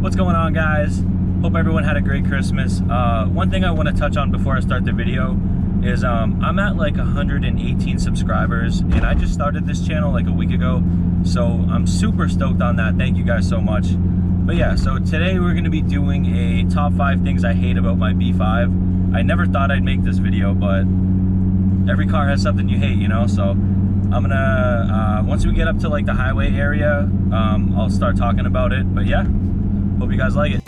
What's going on, guys? Hope everyone had a great Christmas. One thing I want to touch on before I start the video is I'm at like 118 subscribers, and I just started this channel like a week ago, so I'm super stoked on that. Thank you guys so much. But yeah, so today we're going to be doing a top 5 things I hate about my B5. I never thought I'd make this video, but every car has something you hate, you know? So I'm gonna, once we get up to like the highway area, I'll start talking about it. But yeah, hope you guys like it.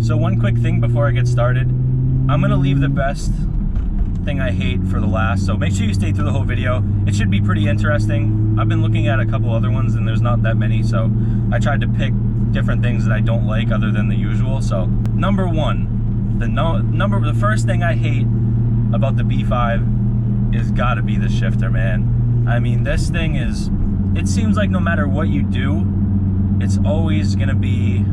So one quick thing before I get started, I'm gonna leave the best thing I hate for the last, so make sure you stay through the whole video. It should be pretty interesting. I've been looking at a couple other ones and there's not that many, so I tried to pick different things that I don't like other than the usual. So number one, the first thing I hate about the B5 is gotta be the shifter, man. I mean, this thing is, it seems like no matter what you do, it's always gonna be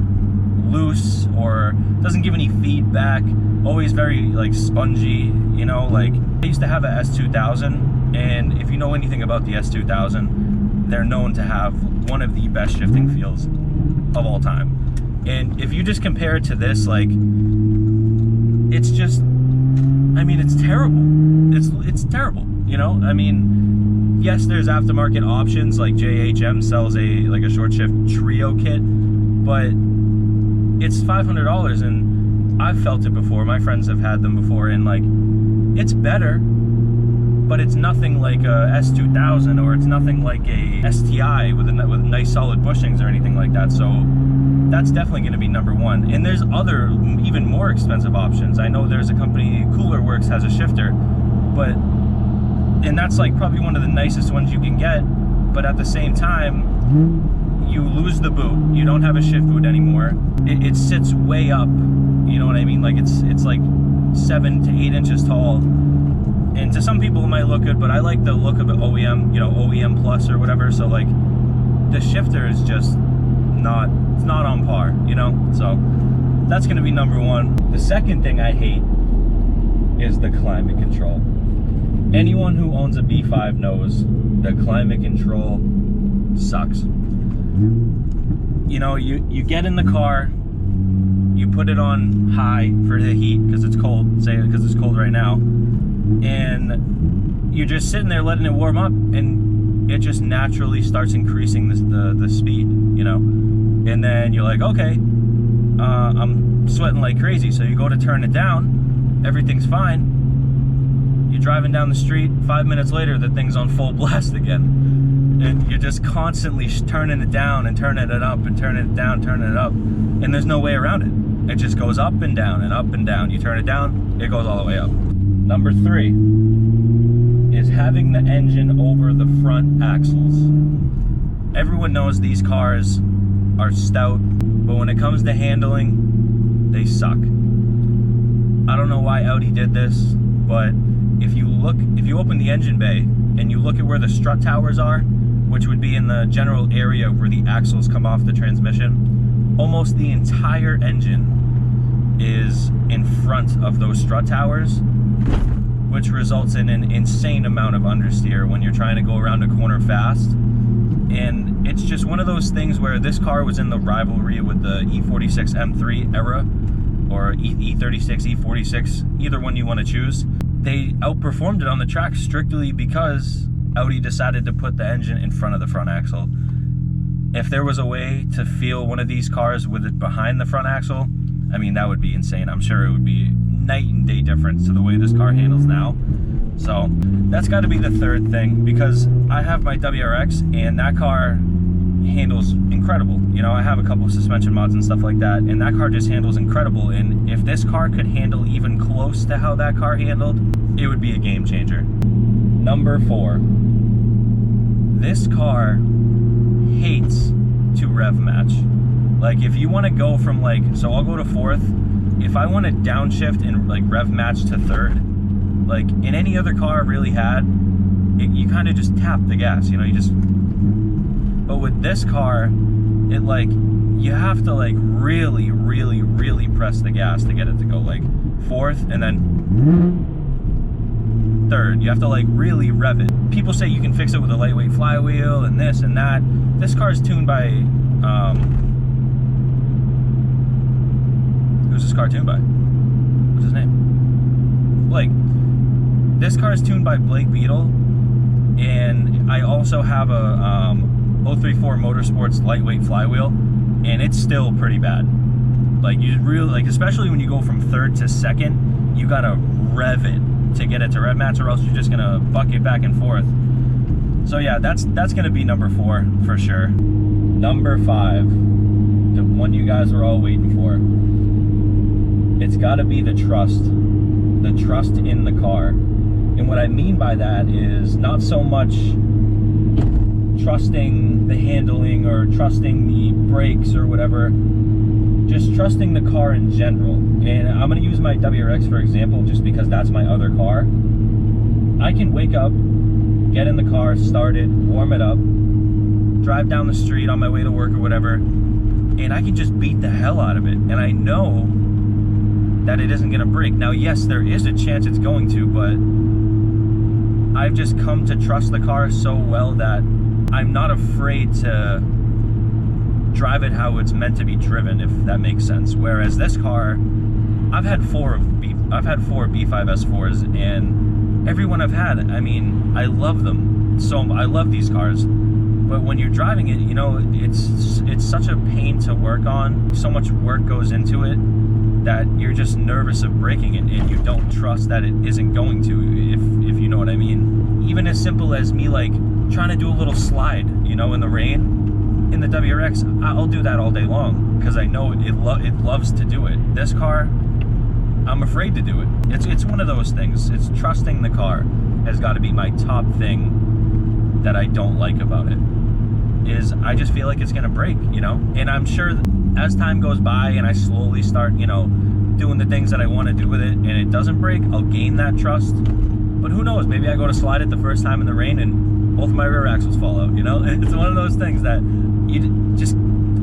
loose or doesn't give any feedback, always very like spongy, you know. Like I used to have a S2000, and if you know anything about the S2000, they're known to have one of the best shifting feels of all time. And if you just compare it to this, like, it's just, I mean, it's terrible. It's terrible, you know. I mean, yes, there's aftermarket options, like JHM sells a short shift trio kit, but it's $500, and I've felt it before. My friends have had them before, and like, it's better, but it's nothing like a S2000, or it's nothing like a STI with nice solid bushings or anything like that. So that's definitely going to be number one. And there's other even more expensive options. I know there's a company, Cooler Works, has a shifter, and that's like probably one of the nicest ones you can get, but at the same time, you lose the boot. You don't have a shift boot anymore. It sits way up, you know what I mean? Like it's like 7 to 8 inches tall, and to some people it might look good, but I like the look of an OEM, you know, OEM plus or whatever. So like, the shifter is just not, it's not on par, you know? So that's gonna be number one. The second thing I hate is the climate control. Anyone who owns a B5 knows the climate control sucks. You know, you get in the car, you put it on high for the heat because it's cold, say because it's cold right now, and you're just sitting there letting it warm up, and it just naturally starts increasing the speed, you know. And then you're like, okay, I'm sweating like crazy, so you go to turn it down, everything's fine. You're driving down the street, 5 minutes later the thing's on full blast again. And you're just constantly turning it down and turning it up and turning it down, turning it up, and there's no way around it. It just goes up and down and up and down. You turn it down, it goes all the way up. Number 3 is having the engine over the front axles. Everyone knows these cars are stout, but when it comes to handling, they suck. I don't know why Audi did this, but if you open the engine bay and you look at where the strut towers are, which would be in the general area where the axles come off the transmission, almost the entire engine is in front of those strut towers, which results in an insane amount of understeer when you're trying to go around a corner fast. And it's just one of those things where this car was in the rivalry with the E46 M3 era, or E36, E46, either one you want to choose. They outperformed it on the track strictly because Audi decided to put the engine in front of the front axle. If there was a way to feel one of these cars with it behind the front axle, I mean, that would be insane. I'm sure it would be night and day difference to the way this car handles now. So that's got to be the third thing, because I have my WRX, and that car handles incredible. You know, I have a couple of suspension mods and stuff like that, and that car just handles incredible. And if this car could handle even close to how that car handled, it would be a game changer. Number 4. This car hates to rev match. Like, if you want to go from, like, so I'll go to 4th. If I want to downshift and like rev match to 3rd, like in any other car I've really had, you kind of just tap the gas, you know, you just. But with this car, it like, you have to like really, really, really press the gas to get it to go like 4th and then 3rd. You have to like really rev it. People say you can fix it with a lightweight flywheel and this and that. This car is tuned by, who's this car tuned by? What's his name? Blake. This car is tuned by Blake Beetle, and I also have a 034 Motorsports lightweight flywheel, and it's still pretty bad. Like, you really, like, especially when you go from 3rd to 2nd, you gotta rev it to get it to rev match, or else you're just gonna buck it back and forth. So yeah, that's gonna be number 4 for sure. Number 5, the one you guys are all waiting for. It's gotta be the trust in the car. And what I mean by that is not so much trusting the handling or trusting the brakes or whatever, just trusting the car in general. And I'm going to use my WRX for example, just because that's my other car. I can wake up, get in the car, start it, warm it up, drive down the street on my way to work or whatever, and I can just beat the hell out of it. And I know that it isn't going to break. Now, yes, there is a chance it's going to, but I've just come to trust the car so well that I'm not afraid to drive it how it's meant to be driven, if that makes sense. Whereas this car, I've had 4 B5 S4s, and everyone I've had, I mean, I love them. So I love these cars. But when you're driving it, you know, it's such a pain to work on. So much work goes into it that you're just nervous of breaking it, and you don't trust that it isn't going to, if you know what I mean. Even as simple as me like trying to do a little slide, you know, in the rain, in the WRX, I'll do that all day long because I know it loves to do it. This car, I'm afraid to do it. It's one of those things. It's trusting the car has got to be my top thing that I don't like about it. Is I just feel like it's gonna break, you know? And I'm sure that as time goes by and I slowly start, you know, doing the things that I want to do with it and it doesn't break, I'll gain that trust. But who knows, maybe I go to slide it the first time in the rain and both of my rear axles fall out, you know? It's one of those things that you just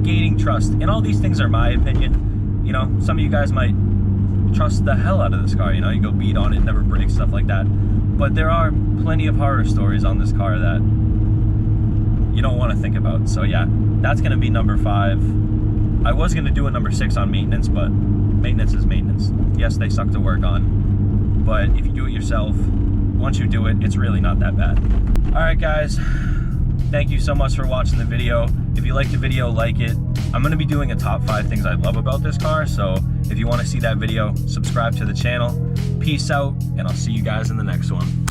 gaining trust. And all these things are my opinion. You know, some of you guys might trust the hell out of this car, you know, you go beat on it, never breaks, stuff like that. But there are plenty of horror stories on this car that you don't want to think about. So yeah, that's going to be number 5. I was going to do a number 6 on maintenance, but maintenance is maintenance. Yes, they suck to work on, but if you do it yourself, once you do it, it's really not that bad. All right, guys, thank you so much for watching the video. If you like the video, like it. I'm going to be doing a top 5 things I love about this car, so if you want to see that video, subscribe to the channel. Peace out, and I'll see you guys in the next one.